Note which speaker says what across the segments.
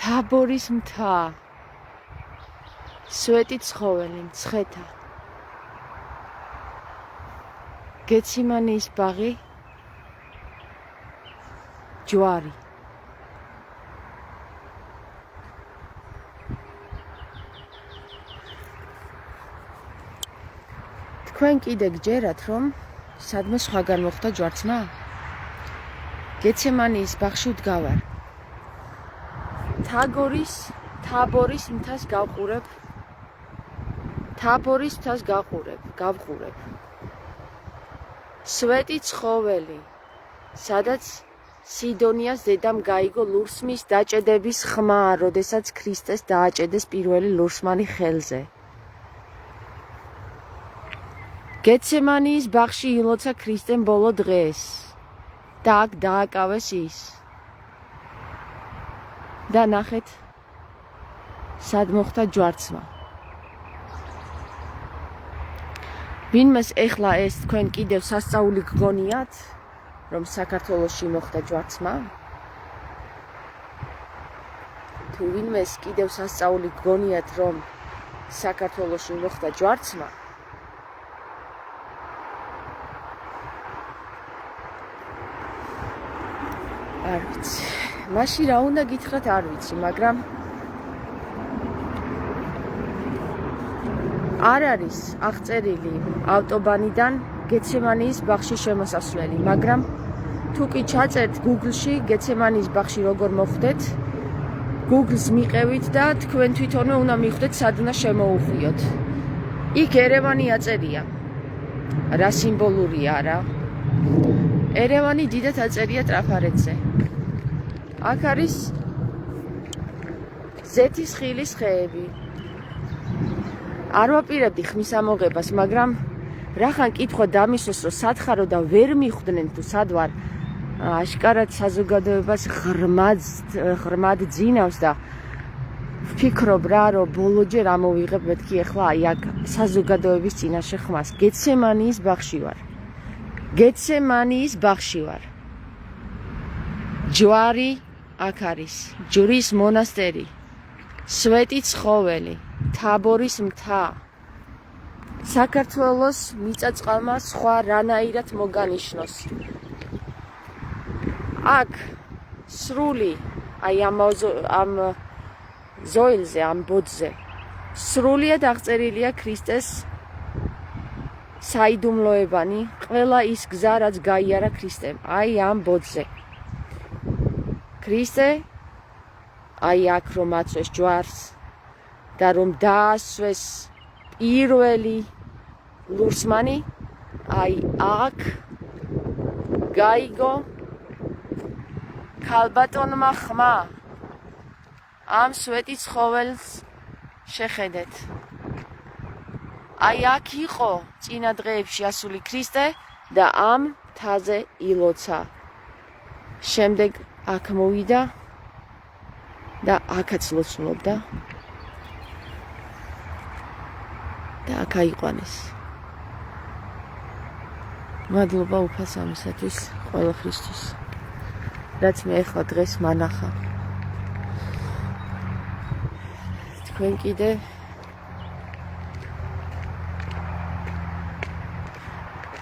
Speaker 1: თაბორის მთა, სვეტი ცხოველი, მცხეთა, გეციმანიის ბაღი, ჯვარი. თქვენ კიდე გჯერათ, რომ სადმე სხვაგან მოხდა ჯვარცმა? გეცემანიის ბაღში ვდგავარ. თაბორის მთას გავყურებ. თაბორის მთას გავყურებ. სვეტი ცხოველი, სადაც სიდონიას დედამ გაიგო ლურსმის დაჭედების ხმა, როდესაც ქრისტეს დააჭედეს პირველი ლურსმანი ხელზე. გეცემანიის ბაღში ილოცა ქრისტემ ბოლო დღეს და აქ დააკავეს ის. და ნახეთ, სად მოხდა ჯვარცმა. ვინმეს ეხლა ეს თქვენ კიდევ სასწაული გგონიათ, რომ საქართველოში მოხდა ჯვარცმა? თუ ვინმეს კიდევ სასწაული გგონიათ, რომ საქართველოში მოხდა ჯვარცმა? არ ვიცი. მაშინ რა უნდა გითხრათ, არ ვიცი, მაგრამ არ არის აღწერილი ავტობანიდან გეცემანიის ბაღში შემოსასვლელი, მაგრამ თუ კი ჩაწერთ Google-ში გეცემანიის ბაღში როგორ მოხვდეთ, Google-ს მიყევით და თქვენ თვითონვე უნდა მიხვდეთ, სად უნდა შემოუხვიოთ. იქ ერევანი აწერია. რა სიმბოლურია რა. ერევანი დიდად აწერია ტრაფარეთზე. აქ არის ზეთის ხილის ხეები. არ ვაპირებდი ხმის ამოღებას, მაგრამ რახან კითხვა დამისვეს, რომ სად ხარო და ვერ მიხვდნენ თუ სად ვარ, აშკარად საზოგადოებას ღრმად ძინავს და ვფიქრობ რა, რომ ბოლოჯერ ამოვიღებ მეთქი ახლა აი აქ საზოგადოების წინაშე ხმას. გეცემანიის ბაღში ვარ. გეცემანიის ბაღში ვარ. ჯვარი აქ არის, ჯვრის მონასტერი, სვეტი ცხოველი, თაბორის მთა. საქართველოს მიწა-წყალმა სხვა რანაირად მოგანიშნოს. აქ სრული, აი ამ ზოილზე, ამ ბოძზე, სრულიად აღწერილია ქრისტეს საიდუმლოებანი, ყველა ის გზა, რაც გაიარა ქრისტემ, აი ამ ბოძზე. ქრისტე აი აქ რომ აწვეს ჯვარს და რომ დაასვეს პირველი ლურსმანი, აი აქ გაიგო ქალბატონმა ხმა. ამ სვეტი ცხოველს შეხედეთ. აი აქ იყო წინა დღეებში ასული ქრისტე და ამ მთაზე ილოცა. შემდეგ აქ მოვიდა და აქაც ლოცულობდა და აქ აიყვანეს. მადლობა უფალ სამისათვის ყველა ხრისტის, რაც მე ახლა დღეს მანახა. თქვენ კიდე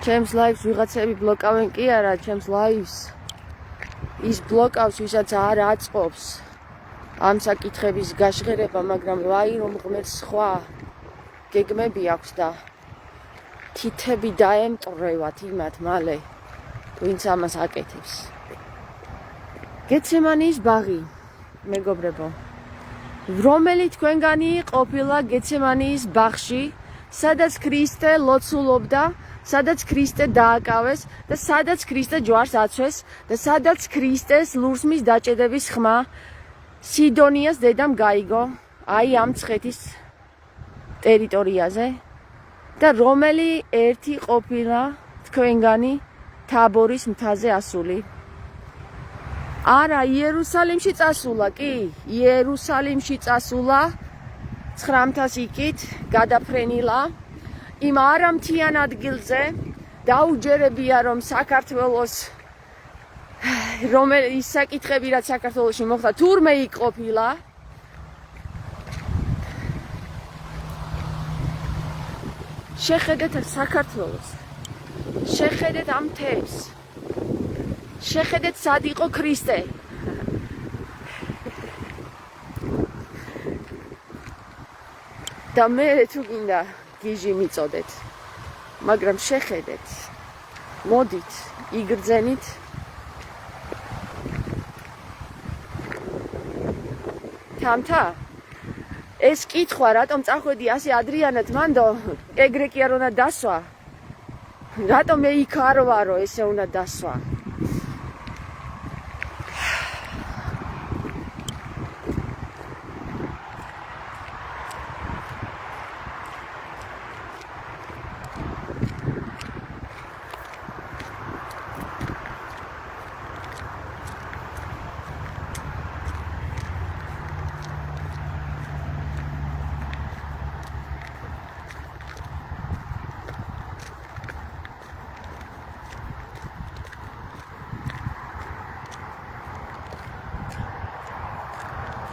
Speaker 1: ჩემს ლაივს ვიღაცები ბლოკავენ კი არა, ჩემს ლაივს ის ბლოკავს, ვისაც არ აწყობს ამ საკითხების გაშღერება, მაგრამ ვაი რომ ღმერთს სხვა გეგმები აქვს და თითები დაემტრევათ იმათ მალე, ვინც ამას აკეთებს. გეცემანიის ბაღი, მეგობრებო, რომელი თქვენგანი ყოფილა გეცემანიის ბაღში, სადაც ქრისტე ლოცულობდა, სადაც ქრისტე დააკავეს და სადაც ქრისტე ჯვარს აცვეს და სადაც ქრისტეს ლურსმის დაჭედების ხმა სიდონიას დედამ გაიგო, აი ამ მცხეთის ტერიტორიაზე და რომელი ერთი ყოფილა თქვენგანი თაბორის მთაზე ასული. არა, იერუსალიმში წასულა, კი, იერუსალიმში წასულა, 900 იქით გადაფრენილა. იმ არამთიან ადგილზე დაუჯერებია, რომ საქართველოს ის საკითხები, რაც საქართველოში მოხდა, თურმე იქ ყოფილა, შეხედეთ საქართველოს, შეხედეთ ამ თემს, შეხედეთ სად იყო ქრისტე. და მე თუ გინდა გიჟი მიწოდეთ, მაგრამ შეხედეთ, მოდით, იგრძენით. თამთა ეს კითხვა რატომ წახვედი ასე ადრიანად მანდო ეგრე კი არ უნდა დასვა, რატომ მე იქ არ ვარო ესე უნდა დასვა.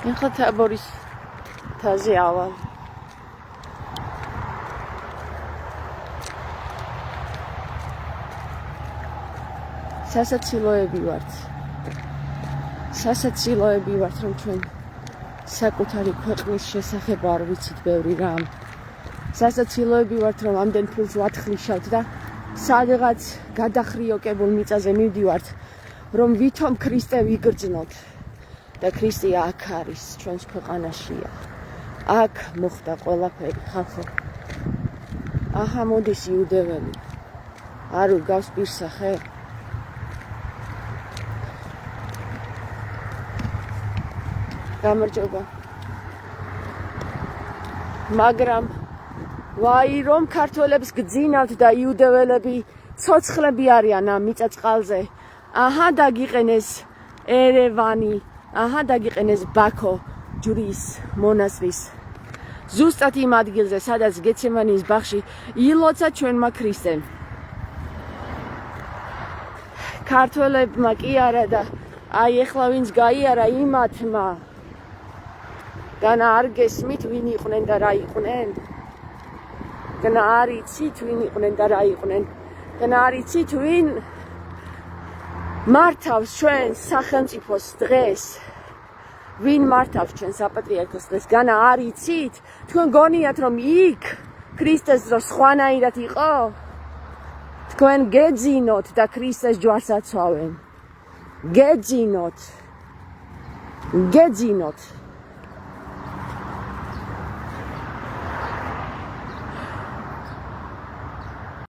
Speaker 1: ეხლა თაბორის თაზე ავალ. სასაცილოები ვართ. სასაცილოები ვართ, რომ ჩვენ საკუთარი ქვეყნის შესახებ არ ვიცით ბევრი რამ. სასაცილოები ვართ, რომ ამდენ ფულს ვათხლიშავთ და სადღაც გადახრიოკებულ მიწაზე მივდივართ, რომ ვითომ ქრისტე ვიგრძნოთ. და ქრისტე აქ არის, ჩვენს ქვეყანაშია. აქ მოხდა ყველაფერი, ხალხო. აჰა, მოდის იუდეველი. არ ურგავს პირსახე? გამარჯობა. მაგრამ ვაი, რომ ქართველებს გძინავთ და იუდეველები ცოცხლები არიან ამ მიწა-წყალზე. აჰა, დაგიყენეს ერევანი. აჰა, დაგიყენეს ბაქო ჯვრის მონასტრის. ზუსტად იმ ადგილზე, სადაც გეცემანის ბაღში ილოცა ჩვენმა ქრისტემ. ქართველებმა კი არა და აი ეხლა ვინც გაიარა იმათმა. განა არ გესმით ვინ იყვნენ და რა იყვნენ? განა არ იცით ვინ იყვნენ და რა იყვნენ? განა არ იცით ვინ მართავს ჩვენ სახელმწიფოს დღეს? ვინ მართავს ჩვენ საპატრიარქოს დღეს? განა არ იცით? თქვენ გონიათ რომ იქ ქრისტეს დრო სხვანაირად იყო? თქვენ გეძინოთ და ქრისტეს ჯვარს აცვავენ. გეძინოთ.